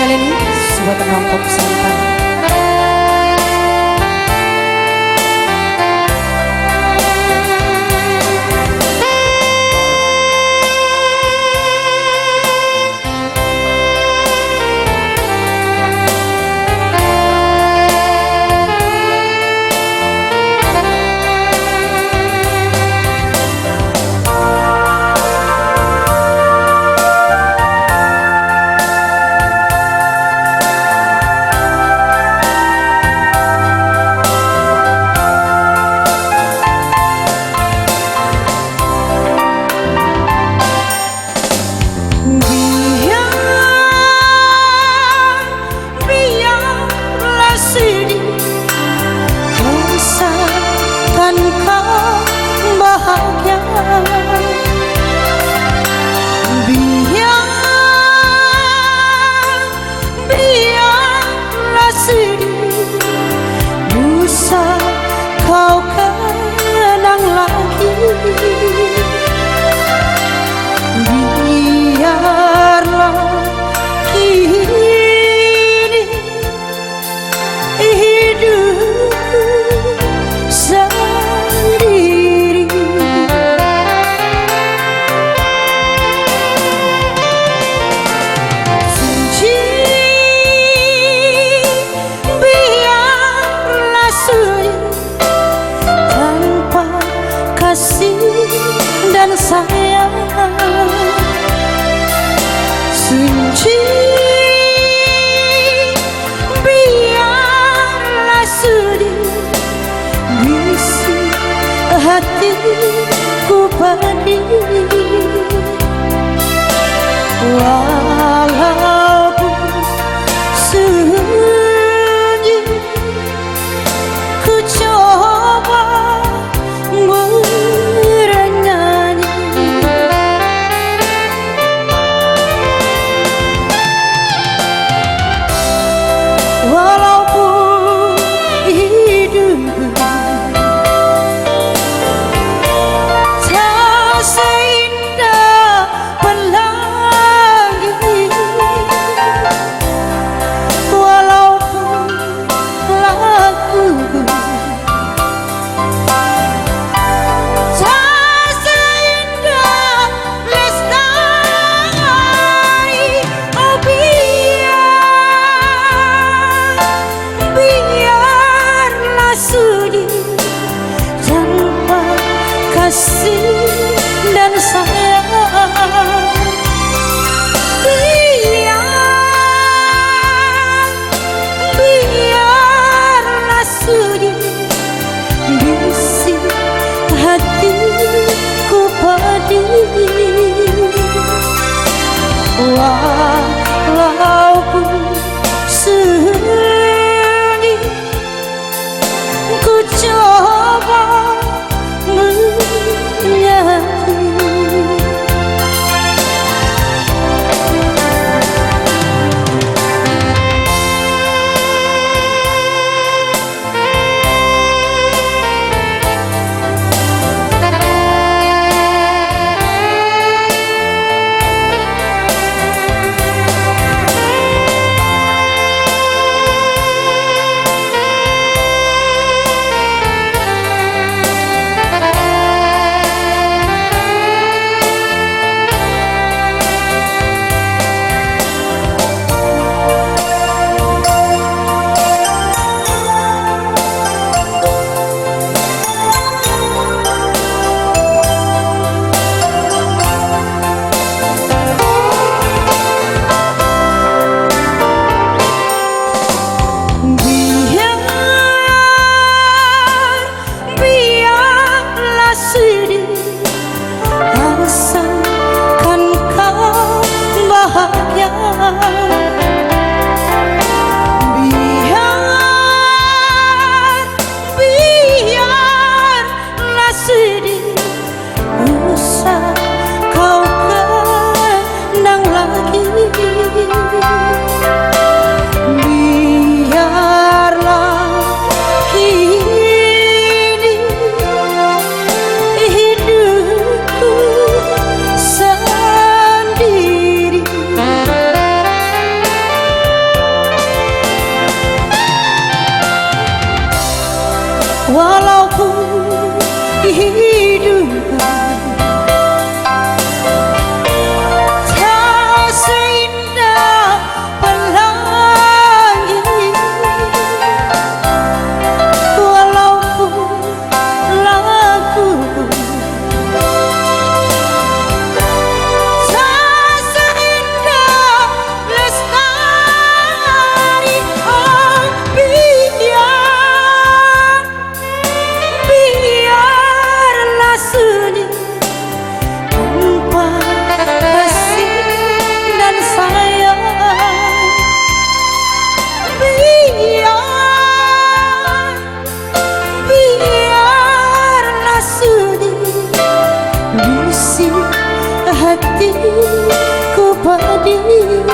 kali ini sebuah kelompok santai. Bahagia, biarlah sedih, bisa kau kenang lagi. Biarlah kini hidupku sendiri. Biarlah sunyi tanpa kasih dan sayang. Sunyi, biarlah sedih, bisik hatiku pedih. Walaupun sunyi, ku coba bernyanyi. Walaupun hidup tak seindah pelangi, walaupun lagu tak seindah lestari. Oh biarlah sunyi tanpa kasih dan sayang. Biarlah sunyi, bisik hatiku pedih. Walaupun sunyi, ku coba menyanyi. Biarlah sedih, asalkan kau bahagia. Biarlah sedih, usah kau kenang lagi. Biarlah kini hidupku sendiri. hatiku pedih